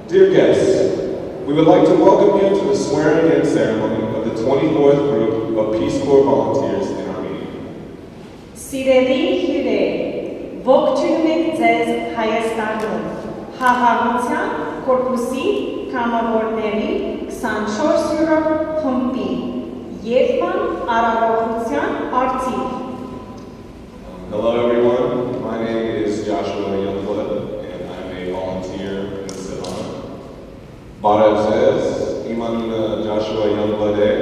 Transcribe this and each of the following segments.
Dear guests, we would like to welcome you to the swearing-in ceremony of the 24th group of Peace Corps volunteers in Armenia. Սիրելի հյուրեր, ողջունում ենք ձեզ Հայաստանում, Խաղաղության կորպուսի կամավորների 24-րդ խմբի Երբան արարողության արդիվ։ Hello everyone, my name is Joshua Youngblood and I'm a volunteer in the Savannah. Բարև ձեզ, իմ անունը Joshua Youngblood է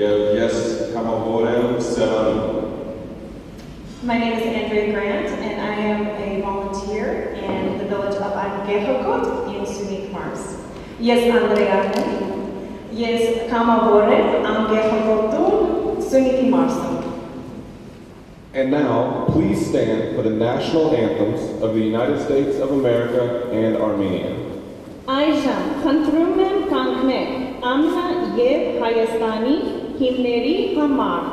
եւ ես կամավոր եմ Savannah. My name is Andrea Grant, and I am a volunteer in the village of Anthems in Sunit Mars. Yes, Andrea. Yes, Kamavore, Anthems, Sunit Mars. And now, please stand for the national anthems of the United States of America and Armenia. Այժմ խնդրում եմ կանգնել ամնա եւ Հայաստանի հիմների համար։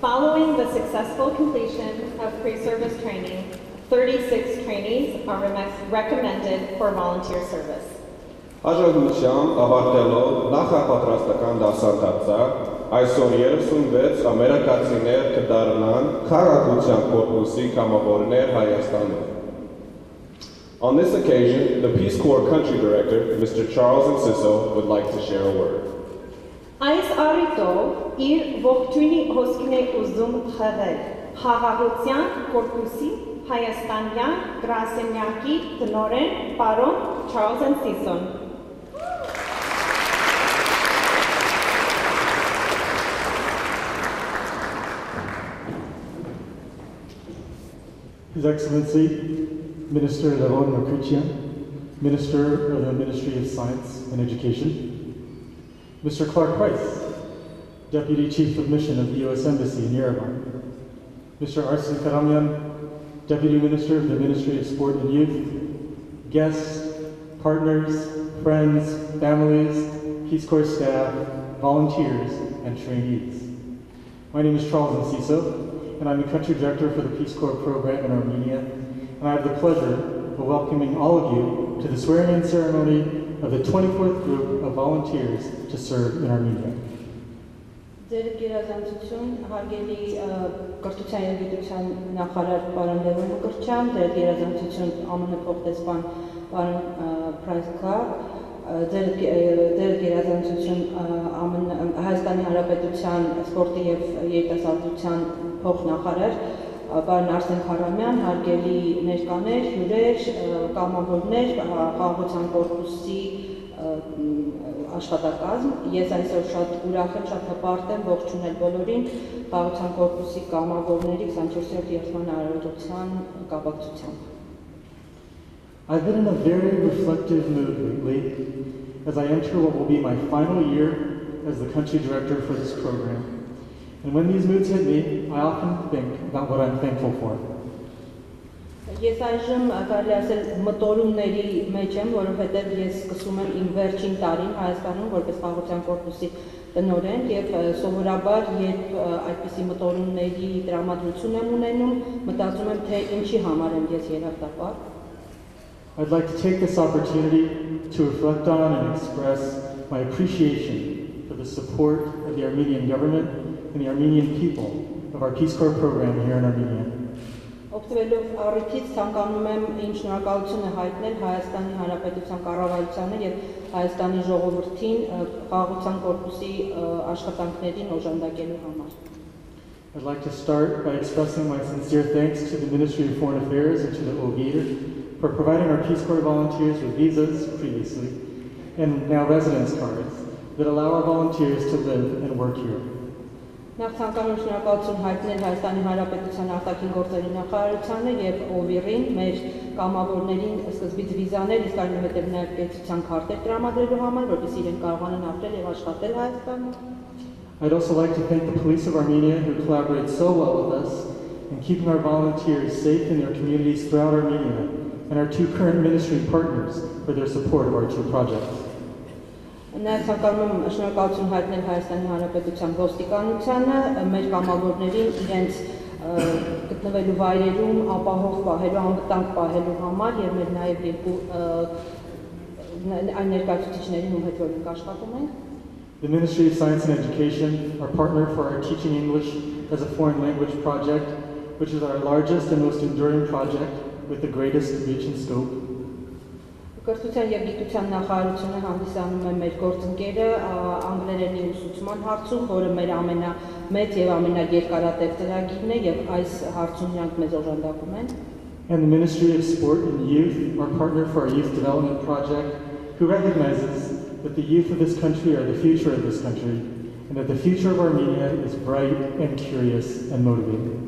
Following the successful completion of pre-service training, 36 trainees are recommended for volunteer service. Հաջողությամբ ավարտելով նախապատրաստական դասընթացը, այսօր 36 ամերիկացիներ կդառնան Խաղաղության կորպուսի կամավորներ Հայաստանում. On this occasion, the Peace Corps Country Director, Mr. Charles Enciso, would like to share a word. Այս առիթով իր ողջույնի հոսքն է ուզում խաղալ Խաղաղության կորպուսի հայաստանյան գրասենյակի տնօրեն պարոն Charles Enciso. His Excellency, Minister Levon Makruchian, Minister of the Ministry of Science and Education, Mr. Clark Price, Deputy Chief of Mission of the U.S. Embassy in Yerevan, Mr. Arsen Karamyan, Deputy Minister of the Ministry of Sport and Youth, guests, partners, friends, families, Peace Corps staff, volunteers, and trainees. My name is Charles Enciso, and I'm the Country Director for the Peace Corps program in Armenia, and I have the pleasure of welcoming all of you to the swearing-in ceremony of the 24th group of volunteers to serve in Armenia. Ձեր գերազանցություն հարգելի կրթության և գիտության նախարար պարոն Լևոն Մկրտչյան, ձեր գերազանցություն ԱՄՆ փոխտեսպան պարոն Price Clark, ձեր գերազանցություն Հայաստանի Հանրապետության սպորտի և երիտասարդության փոխնախարար պարոն Արսեն Քարամյան, հարգելի ներկաներ, հյուրեր, կամավորներ, խաղաղության կորպուսի աշխատակազմ, ես այսօր շատ ուրախ եմ, շատ հպարտ եմ ողջունել բոլորին խաղաղության կորպուսի կամավորների 24-րդ երթման արարողության կապակցությամբ։ I've been in a very reflective mood lately as I enter what will be my final year as the country director for this program. And when these moods hit me, I often think about what I'm thankful for. Ես այժմ կարելի ասել մտորումների մեջ եմ, որովհետև ես սկսում եմ իմ վերջին տարին Հայաստանում որպես խաղաղության կորպուսի տնօրեն եւ սովորաբար երբ այդպիսի մտորումների տրամադրություն եմ ունենում, մտածում եմ թե ինչի համար եմ ես երախտապար։ I'd like to take this opportunity to reflect on and express my appreciation for the support of the Armenian government and the Armenian people of our Peace Corps program here in Armenia. Օգտվելով առիթից ցանկանում եմ իմ շնորհակալությունը հայտնել Հայաստանի Հանրապետության կառավարությանը եւ Հայաստանի ժողովրդին խաղաղության կորպուսի աշխատանքներին օժանդակելու համար։ I'd like to start by expressing my sincere thanks to the Ministry of Foreign Affairs and to the OVIR for providing our Peace Corps volunteers with visas previously and now residence cards that allow our volunteers to live and work here. Նախ ցանկանում եմ շնորհակալություն հայտնել Հայաստանի Հանրապետության արտաքին գործերի նախարարությանը եւ OVIR-ին մեր կամավորներին սկզբից վիզաներ, իսկ այնուհետեւ նաեւ կեցության քարտեր տրամադրելու համար, որպեսզի իրենք կարողանան ապրել եւ աշխատել Հայաստանում։ I'd also like to thank the police of Armenia who collaborate so well with us in keeping our volunteers safe in their communities throughout Armenia and our two current ministry partners for their support of our two projects. Նաև ցանկանում եմ շնորհակալություն հայտնել Հայաստանի Հանրապետության ոստիկանությանը, մեր կամավորներին իրենց գտնվելու վայրերում ապահով պահելու, անվտանգ պահելու համար եւ մեր նաև երկու այն ներկայացուցիչներին, ում հետ որ մենք աշխատում ենք։ The Ministry of Science and Education, our partner for our Teaching English as a Foreign Language project, which is our largest and most enduring project with the greatest reach and scope. Կրթության և գիտության նախարարությունը հանդիսանում է մեր գործընկերը անգլերենի ուսուցման հարցում, որը մեր ամենամեծ և ամենաերկարատև ծրագիրն է և այս հարցում նրանք մեզ օժանդակում են։ And the Ministry of Sport and Youth, our partner for our youth development project, who recognizes that the youth of this country are the future of this country, and that the future of Armenia is bright and curious and motivating.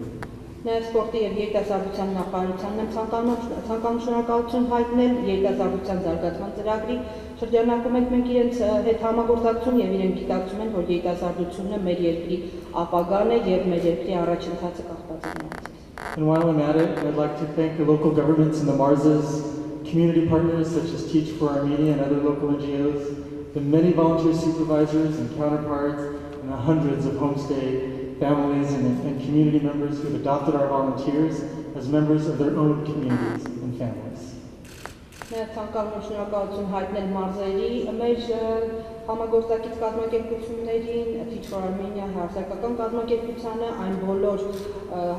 Նաև սպորտի և երիտասարդության նախարարությանն եմ ցանկանում շնորհակալություն հայտնել երիտասարդության զարգացման ծրագրի շրջանակում ենք մենք իրենց հետ համագործակցում եւ իրենք գիտակցում են, որ երիտասարդությունը մեր երկրի ապագան է եւ մեր երկրի առաջընթացը կախված է նրանցից։ And while I'm at it, I'd like to thank the local governments in the Marzes, community partners such as Teach for Armenia and other local NGOs, the many volunteer supervisors and counterparts, and the hundreds of homestay families and community members who have adopted our volunteers as members of their own communities and families. Նաև ցանկանում եմ շնորհակալություն հայտնել մարզերի մեր համագործակից կազմակերպություններին, Teach for Armenia հասարակական կազմակերպությանը, այն բոլոր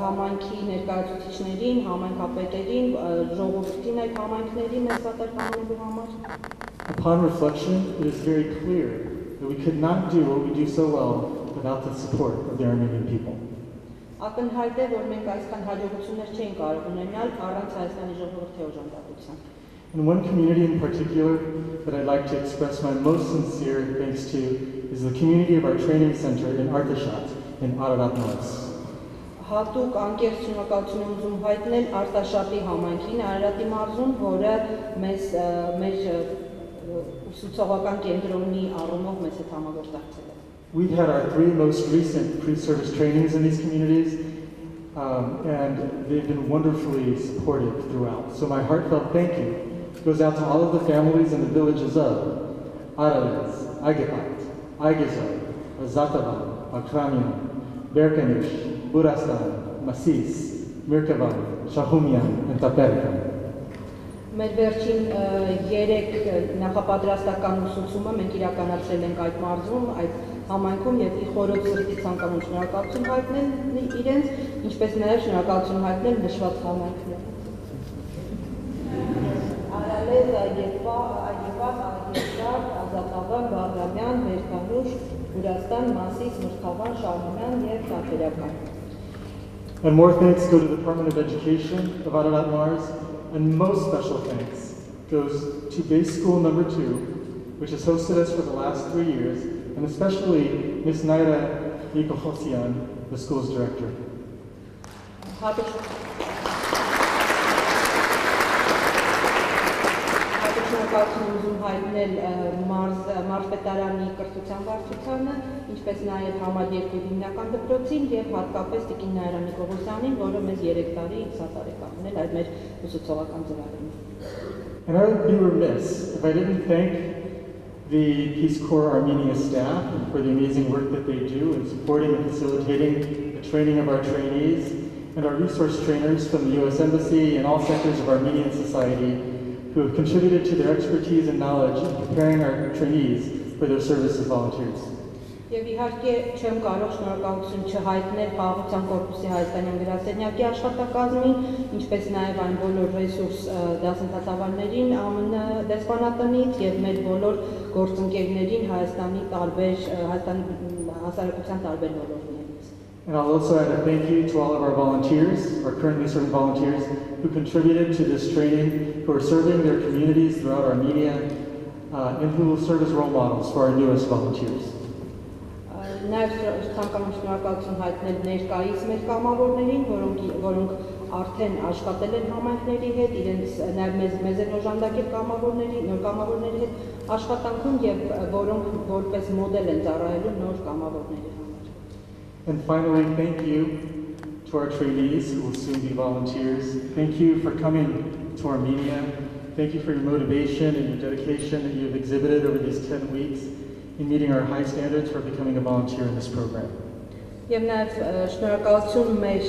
համայնքի ներկայացուցիչներին, համայնքապետերին, ժողովրդին այդ համայնքների մեծ պատասխանելու համար։ Upon reflection, it is very clear that we could not do what we do so well without the support of the Armenian people. Ակնհայտ է, որ մենք այսքան հաջողություններ չէինք կարող ունենալ առանց Հայաստանի ժողովրդի օժանդակության։ And one community in particular that I'd like to express my most sincere thanks to is the community of our training center in Artashat in Ararat Mars. Հատուկ անկեղծ շնորհակալություն եմ ուզում հայտնել Արտաշատի համայնքին Արարատի մարզում, որը մեր ուսուցողական կենտրոնի առումով մեզ հետ համագործակցել է։ We've had our 3 most recent pre-service trainings in these communities, and they've been wonderfully supportive throughout. So my heartfelt thank you goes out to all of the families in the villages of Aralets, Agepat, Aigezo, Azatavan, Akramian, Berkanish, Burastan, Masis, Mirkavan, Shahumian, and Taperkan. Մեր վերջին 3 նախապատրաստական ուսուցումը մենք իրականացրել ենք այդ մարզում, այդ համայնքում եւ խորոց սրտի ցանկանում շնորհակալություն հայտնել իրենց, ինչպես նաեւ շնորհակալություն հայտնել նշված համայնքներին։ Արալեզ Այգեպար, Ազատավան, Բաղրամյան, Վերքանուշ, Ուրաստան, Մասիս, Մրթավան, Շահումյան եւ Թաթերական։ And more thanks go to the Department of Education of Ararat Mars, and most special thanks goes to Base School Number 2, which has hosted us for the last 3 years, and especially Ms. Naira Yikohosian, the school's director. Շնորհակալություն ուզում հայտնել մարզպետարանի կրթության վարչությանը, ինչպես նաև համար 2 հիմնական դպրոցին եւ հատկապես Տիկին Նաիրա Նիկողոսյանին, որը մեզ 3 տարի սատար է կանգնել այդ մեր ուսուցողական ծրագրում։ And I would be remiss if I didn't thank the Peace Corps Armenia staff for the amazing work that they do in supporting and facilitating the training of our trainees, and our resource trainers from the U.S. Embassy and all sectors of Armenian society who have contributed to their expertise and knowledge in preparing our trainees for their service as volunteers. Եվ իհարկե չեմ կարող շնորհակալություն չհայտնել Խաղաղության կորպուսի հայաստանյան գրասենյակի աշխատակազմին, ինչպես նաև այն բոլոր ռեսուրս դասընթացավարներին ԱՄՆ դեսպանատնից եւ մեր բոլոր գործընկերներին Հայաստանի հասարակության տարբեր ոլորտներից։ And I'll also add a thank you to all of our volunteers, our currently serving volunteers, who contributed to this training, who are serving their communities throughout Armenia, and who will serve as role models for our newest volunteers. Նաև ցանկանում շնորհակալություն հայտնել ներկայիս մեր կամավորներին, որոնք արդեն աշխատել են համայնքների հետ, իրենց նաև մեզ են օժանդակել նոր կամավորների հետ աշխատանքում եւ որոնք որպես մոդել են ծառայելու նոր կամավորների համար։ And finally, thank you to our trainees who will soon be volunteers. Thank you for coming to Armenia. Thank you for your motivation and your dedication that you have exhibited over these 10 weeks in meeting our high standards for becoming a volunteer in this program. Եվ նաև շնորհակալություն մեր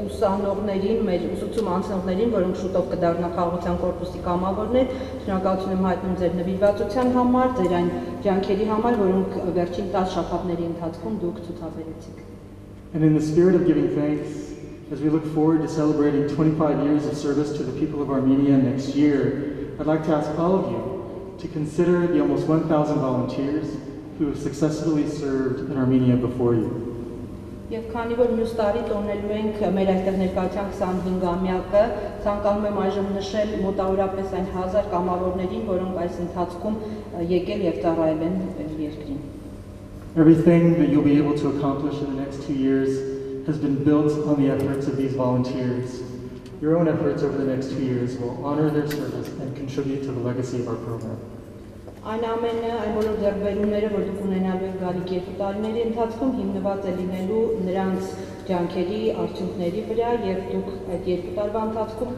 ուսանողներին, մեր ուսուցում անցնողներին, որոնք շուտով կդառնան Խաղաղության կորպուսի կամավորներ, շնորհակալություն եմ հայտնում ձեր նվիրվածության համար, ձեր այն ջանքերի համար, որոնք վերջին 10 շաբաթների ընթացքում դուք ցուցաբերեցիք։ And in the spirit of giving thanks, as we look forward to celebrating 25 years of service to the people of Armenia next year, I'd like to ask all of you to consider the almost 1,000 volunteers who have successfully served in Armenia before you. Եվ քանի որ մյուս տարի տոնելու ենք մեր այստեղ ներկայության 25-ամյակը, ցանկանում եմ այժմ նշել մոտավորապես այն 1000 կամավորներին, որոնք այս ընթացքում եկել եւ ծառայել են երկրին։ Everything that you'll be able to accomplish in the next 2 years has been built on the efforts of these volunteers. Your own efforts over the next 2 years will honor their service and contribute to the legacy of our program. Այն ամենը, այն բոլոր ձեռքբերումները, որ դուք ունենալու եք գալիք 2 տարիների ընթացքում հիմնված է լինելու նրանց ջանքերի, արդյունքների վրա եւ դուք այդ 2 տարվա ընթացքում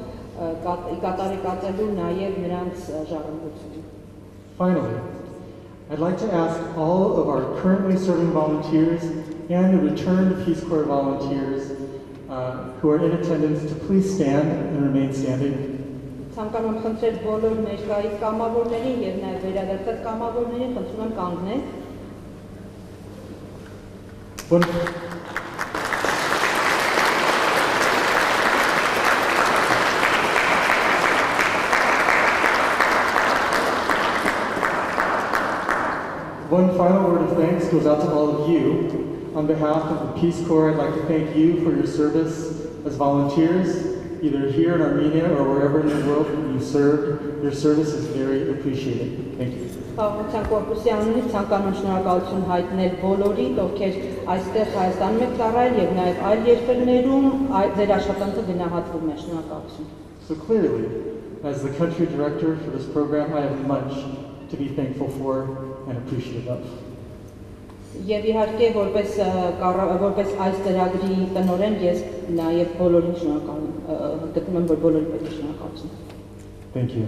կատարեկացելու նաեւ նրանց ժառանգությունը։ Finally, I'd like to ask all of our currently serving volunteers and the returned Peace Corps volunteers who are in attendance to please stand and remain standing. Ցանկանում եմ խնդրել բոլոր ներկայիս կամավորներին եւ նաեւ վերադարձած կամավորներին, խնդրում եմ կանգնել։ One final word of thanks goes out to all of you. On behalf of the Peace Corps, I'd like to thank you for your service as volunteers, either here in Armenia or wherever in the world you served. Your service is very appreciated. Thank you. Խաղաղության կորպուսի անունից ցանկանում շնորհակալություն հայտնել բոլորիդ, ովքեր այստեղ Հայաստանում եք ծառայել եւ նաեւ այլ երկրներում ձեր աշխատանքը գնահատվում է։ Շնորհակալություն։ So clearly, as the country director for this program, I have much to be thankful for and appreciative of. Եվ իհարկե որպես այս ծրագրի տնօրեն ես նաև բոլորին շնորհակալ եմ, գտնում եմ որ բոլորին պետք է շնորհակալություն։ Thank you.